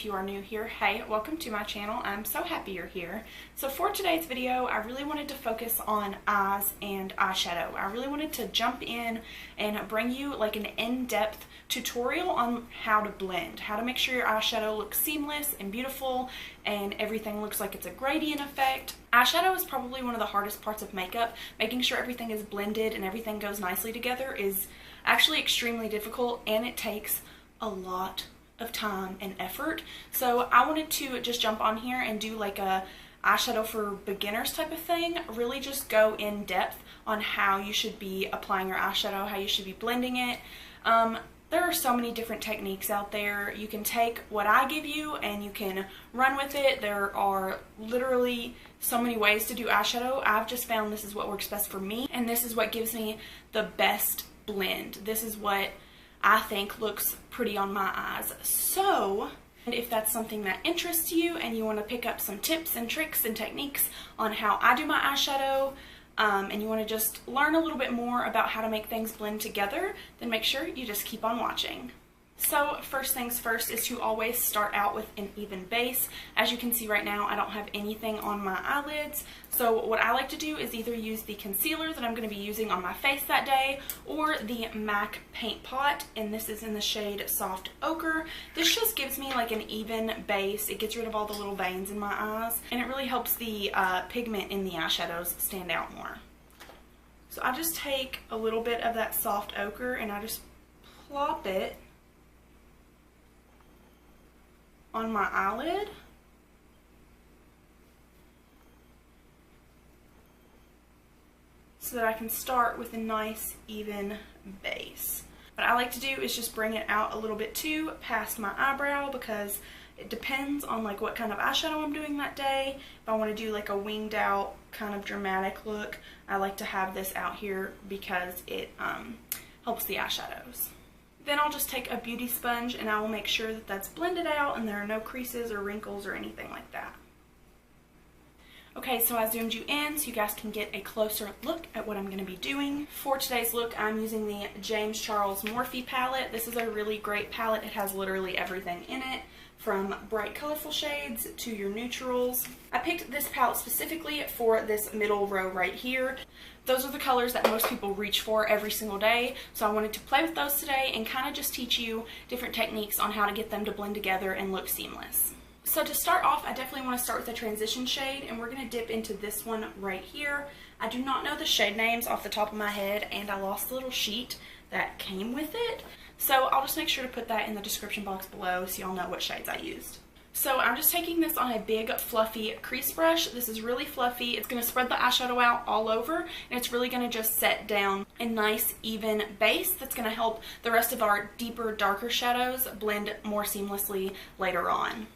if you are new here, hey, welcome to my channel. I'm so happy you're here. So for today's video, I really wanted to focus on eyes and eyeshadow. I really wanted to jump in and bring you like an in-depth tutorial on how to blend, how to make sure your eyeshadow looks seamless and beautiful and everything looks like it's a gradient effect. Eyeshadow is probably one of the hardest parts of makeup. Making sure everything is blended and everything goes nicely together is actually extremely difficult, and it takes a lot of time and effort. So I wanted to just jump on here and do like a eyeshadow for beginners type of thing. Really just go in depth on how you should be applying your eyeshadow, how you should be blending it. There are so many different techniques out there. You can take what I give you and you can run with it. There are literally so many ways to do eyeshadow. I've just found this is what works best for me, and this is what gives me the best blend. This is what I think looks pretty on my eyes. So if that's something that interests you and you want to pick up some tips and tricks and techniques on how I do my eyeshadow, and you want to just learn a little bit more about how to make things blend together, then make sure you just keep on watching. So first things first is to always start out with an even base. As you can see right now, I don't have anything on my eyelids. So what I like to do is either use the concealer that I'm going to be using on my face that day, or the MAC Paint Pot, and this is in the shade Soft Ochre. This just gives me like an even base. It gets rid of all the little veins in my eyes, and it really helps the pigment in the eyeshadows stand out more. So I just take a little bit of that Soft Ochre and I just plop it on my eyelid. So that I can start with a nice even base. What I like to do is just bring it out a little bit too past my eyebrow, because it depends on like what kind of eyeshadow I'm doing that day. If I want to do like a winged out kind of dramatic look, I like to have this out here because it helps the eyeshadows. Then I'll just take a beauty sponge and I will make sure that that's blended out and there are no creases or wrinkles or anything like that. Okay, so I zoomed you in so you guys can get a closer look at what I'm going to be doing. For today's look, I'm using the James Charles Morphe palette. This is a really great palette. It has literally everything in it, from bright colorful shades to your neutrals. I picked this palette specifically for this middle row right here. Those are the colors that most people reach for every single day, so I wanted to play with those today and kind of just teach you different techniques on how to get them to blend together and look seamless. So to start off, I definitely want to start with a transition shade, and we're going to dip into this one right here. I do not know the shade names off the top of my head, and I lost the little sheet that came with it, so I'll just make sure to put that in the description box below so y'all know what shades I used. So I'm just taking this on a big fluffy crease brush. This is really fluffy. It's going to spread the eyeshadow out all over, and it's really going to just set down a nice even base that's going to help the rest of our deeper, darker shadows blend more seamlessly later on.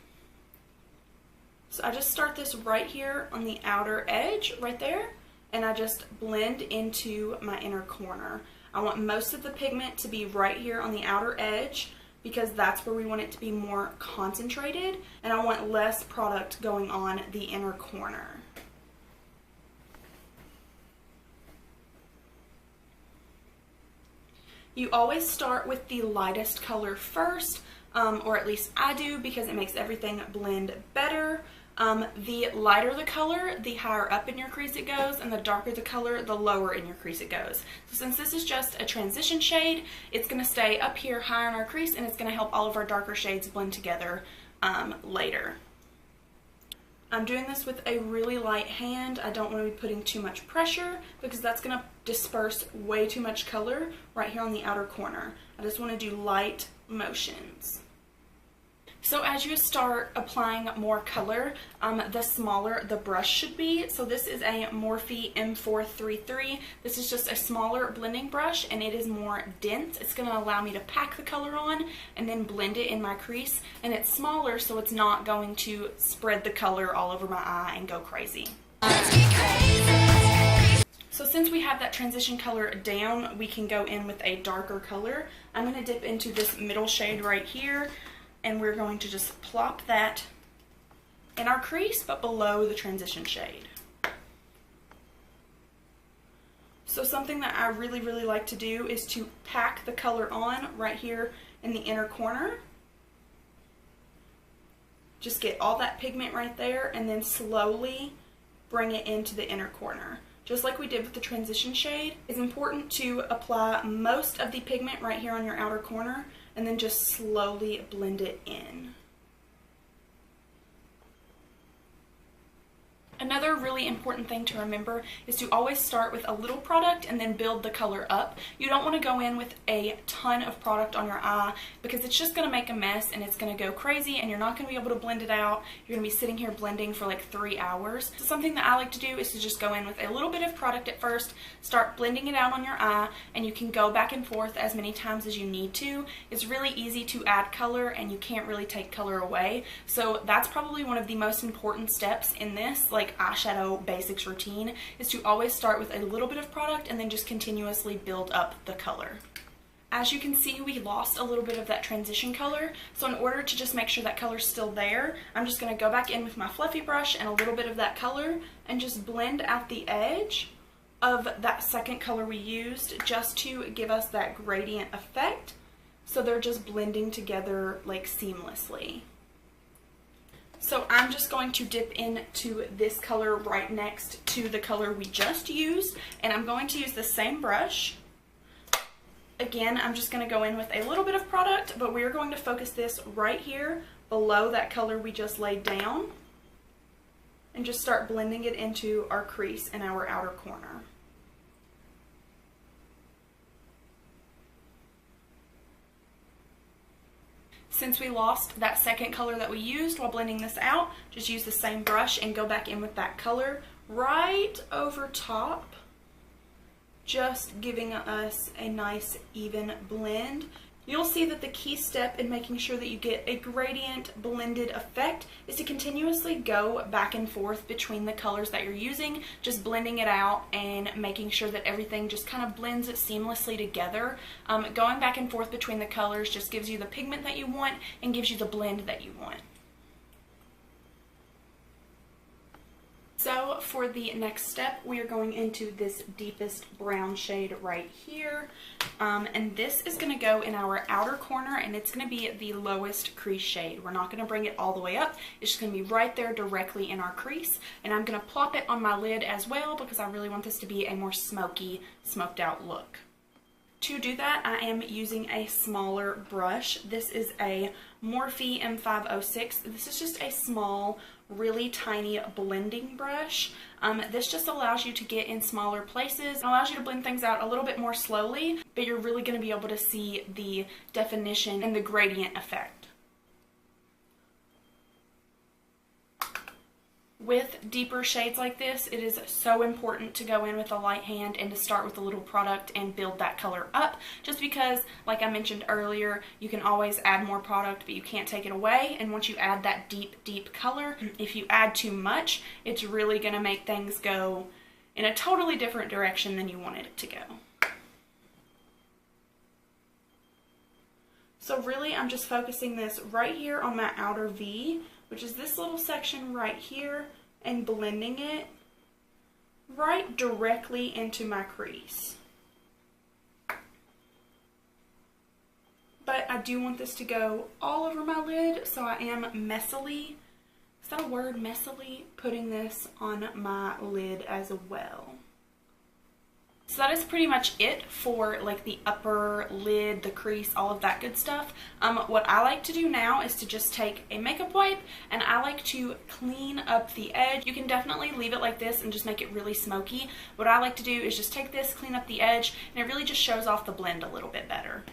So I just start this right here on the outer edge, right there, and I just blend into my inner corner. I want most of the pigment to be right here on the outer edge, because that's where we want it to be more concentrated, and I want less product going on the inner corner. You always start with the lightest color first, or at least I do, because it makes everything blend better. The lighter the color, the higher up in your crease it goes, and the darker the color, the lower in your crease it goes. So since this is just a transition shade, it's going to stay up here higher in our crease, and it's going to help all of our darker shades blend together later. I'm doing this with a really light hand. I don't want to be putting too much pressure, because that's going to disperse way too much color right here on the outer corner. I just want to do light motions. So as you start applying more color, the smaller the brush should be. So this is a Morphe M433. This is just a smaller blending brush, and it is more dense. It's going to allow me to pack the color on and then blend it in my crease. And it's smaller, so it's not going to spread the color all over my eye and go crazy. So since we have that transition color down, we can go in with a darker color. I'm going to dip into this middle shade right here, and we're going to just plop that in our crease, but below the transition shade. So something that I really like to do is to pack the color on right here in the inner corner. Just get all that pigment right there and then slowly bring it into the inner corner. Just like we did with the transition shade, it's important to apply most of the pigment right here on your outer corner and then just slowly blend it in. Another really important thing to remember is to always start with a little product and then build the color up. You don't want to go in with a ton of product on your eye because it's just going to make a mess and it's going to go crazy and you're not going to be able to blend it out. You're going to be sitting here blending for like 3 hours. So something that I like to do is to just go in with a little bit of product at first, start blending it out on your eye, and you can go back and forth as many times as you need to. It's really easy to add color and you can't really take color away. So that's probably one of the most important steps in this, like, eyeshadow basics routine, is to always start with a little bit of product and then just continuously build up the color. As you can see, we lost a little bit of that transition color, so in order to just make sure that color's still there, I'm just going to go back in with my fluffy brush and a little bit of that color and just blend out the edge of that second color we used, just to give us that gradient effect, so they're just blending together like seamlessly. So I'm just going to dip into this color right next to the color we just used, and I'm going to use the same brush. Again, I'm just going to go in with a little bit of product, but we're going to focus this right here below that color we just laid down and just start blending it into our crease in our outer corner. Since we lost that second color that we used while blending this out, just use the same brush and go back in with that color right over top, just giving us a nice even blend. You'll see that the key step in making sure that you get a gradient blended effect is to continuously go back and forth between the colors that you're using, just blending it out and making sure that everything just kind of blends seamlessly together. Going back and forth between the colors just gives you the pigment that you want and gives you the blend that you want. So for the next step, we are going into this deepest brown shade right here. And this is going to go in our outer corner, and it's going to be the lowest crease shade. We're not going to bring it all the way up. It's just going to be right there directly in our crease. And I'm going to plop it on my lid as well because I really want this to be a more smoky, smoked out look. To do that, I am using a smaller brush. This is a Morphe M506. This is just a small, really tiny blending brush. This just allows you to get in smaller places, allows you to blend things out a little bit more slowly, but you're really going to be able to see the definition and the gradient effect. With deeper shades like this, it is so important to go in with a light hand and to start with a little product and build that color up, just because, like I mentioned earlier, you can always add more product, but you can't take it away. And once you add that deep color, if you add too much, it's really going to make things go in a totally different direction than you wanted it to go. So really, I'm just focusing this right here on my outer V, which is this little section right here, and blending it right directly into my crease. But I do want this to go all over my lid, so I am messily, is that a word, messily, putting this on my lid as well. So that is pretty much it for like the upper lid, the crease, all of that good stuff. What I like to do now is to just take a makeup wipe and I like to clean up the edge. You can definitely leave it like this and just make it really smoky. What I like to do is just take this, clean up the edge, and it really just shows off the blend a little bit better.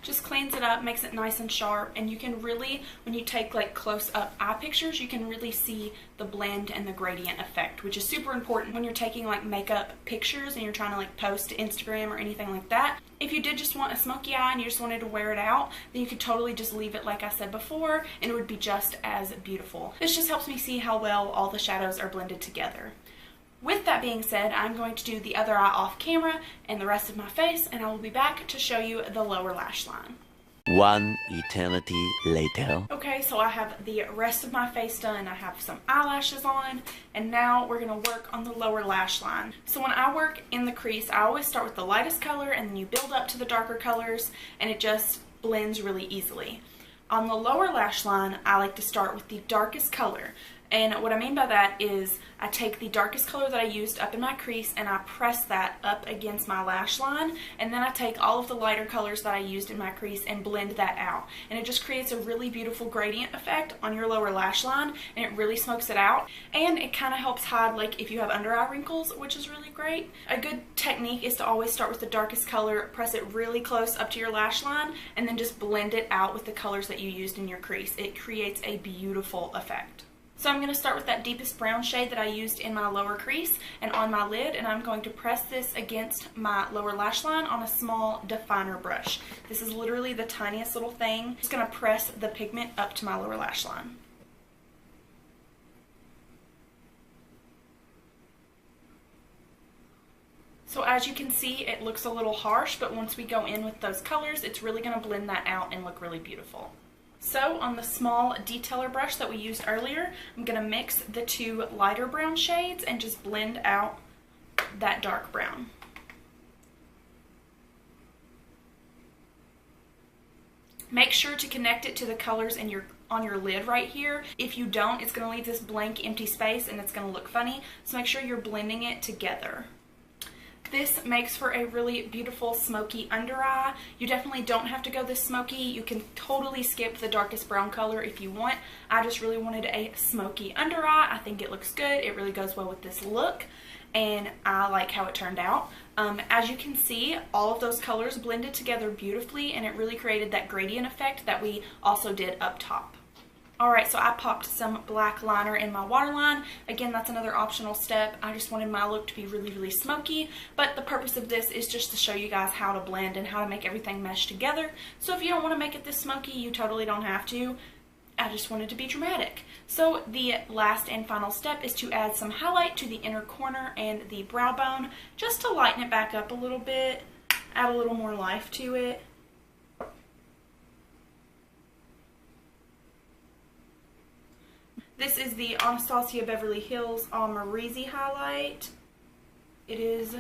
Just cleans it up, makes it nice and sharp, and you can really, when you take like close-up eye pictures, you can really see the blend and the gradient effect, which is super important when you're taking like makeup pictures and you're trying to like post to Instagram or anything like that. If you did just want a smoky eye and you just wanted to wear it out, then you could totally just leave it like I said before, and it would be just as beautiful. This just helps me see how well all the shadows are blended together. With that being said, I'm going to do the other eye off camera and the rest of my face, and I will be back to show you the lower lash line. One eternity later. Okay, so I have the rest of my face done. I have some eyelashes on, and now we're going to work on the lower lash line. So when I work in the crease, I always start with the lightest color, and then you build up to the darker colors, and it just blends really easily. On the lower lash line, I like to start with the darkest color. And what I mean by that is I take the darkest color that I used up in my crease and I press that up against my lash line, and then I take all of the lighter colors that I used in my crease and blend that out. And it just creates a really beautiful gradient effect on your lower lash line, and it really smokes it out. And it kind of helps hide, like, if you have under eye wrinkles, which is really great. A good technique is to always start with the darkest color, press it really close up to your lash line, and then just blend it out with the colors that you used in your crease. It creates a beautiful effect. So I'm going to start with that deepest brown shade that I used in my lower crease and on my lid, and I'm going to press this against my lower lash line on a small definer brush. This is literally the tiniest little thing. I'm just going to press the pigment up to my lower lash line. So as you can see, it looks a little harsh, but once we go in with those colors, it's really going to blend that out and look really beautiful. So on the small detailer brush that we used earlier, I'm going to mix the two lighter brown shades and just blend out that dark brown. Make sure to connect it to the colors in on your lid right here. If you don't, it's going to leave this blank empty space and it's going to look funny. So make sure you're blending it together. This makes for a really beautiful smoky under eye. You definitely don't have to go this smoky. You can totally skip the darkest brown color if you want. I just really wanted a smoky under eye. I think it looks good. It really goes well with this look, and I like how it turned out. As you can see, all of those colors blended together beautifully, and it really created that gradient effect that we also did up top. Alright, so I popped some black liner in my waterline. Again, that's another optional step. I just wanted my look to be really, really smoky, but the purpose of this is just to show you guys how to blend and how to make everything mesh together. So if you don't want to make it this smoky, you totally don't have to. I just wanted to be dramatic. So the last and final step is to add some highlight to the inner corner and the brow bone, just to lighten it back up a little bit, add a little more life to it. This is the Anastasia Beverly Hills Amarizi highlight. It is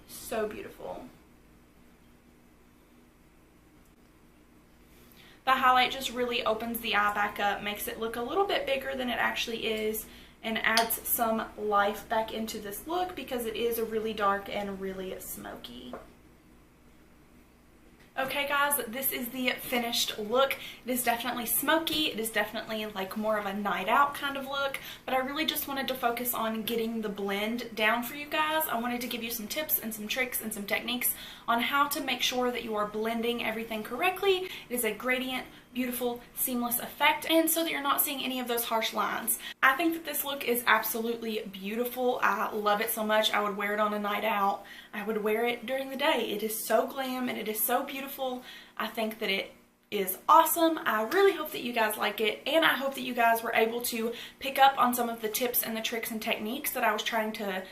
so beautiful. The highlight just really opens the eye back up, makes it look a little bit bigger than it actually is, and adds some life back into this look because it is really dark and really smoky. Okay guys, this is the finished look. It is definitely smoky. It is definitely like more of a night out kind of look, but I really just wanted to focus on getting the blend down for you guys. I wanted to give you some tips and some tricks and some techniques on how to make sure that you are blending everything correctly. It is a gradient, beautiful, seamless effect, and so that you're not seeing any of those harsh lines. I think that this look is absolutely beautiful. I love it so much. I would wear it on a night out. I would wear it during the day. It is so glam and it is so beautiful. I think that it is awesome. I really hope that you guys like it, and I hope that you guys were able to pick up on some of the tips and the tricks and techniques that I was trying to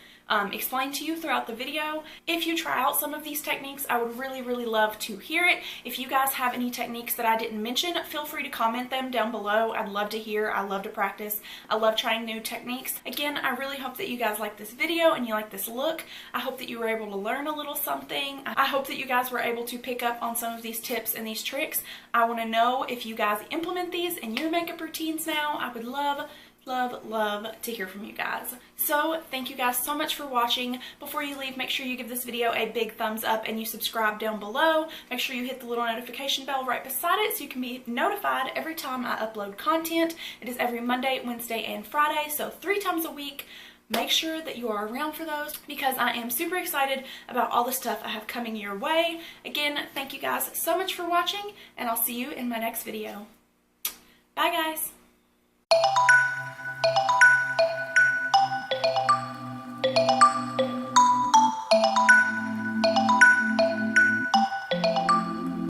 explain to you throughout the video. If you try out some of these techniques, I would really, really love to hear it. If you guys have any techniques that I didn't mention, feel free to comment them down below. I'd love to hear. I love to practice. I love trying new techniques. Again, I really hope that you guys like this video and you like this look. I hope that you were able to learn a little something. I hope that you guys were able to pick up on some of these tips and these tricks. I want to know if you guys implement these in your makeup routines now. I would love to hear from you guys. So thank you guys so much for watching. Before you leave, make sure you give this video a big thumbs up and you subscribe down below. Make sure you hit the little notification bell right beside it so you can be notified every time I upload content. It is every Monday, Wednesday, and Friday, so 3 times a week. Make sure that you are around for those because I am super excited about all the stuff I have coming your way. Again, thank you guys so much for watching, and I'll see you in my next video. Bye guys!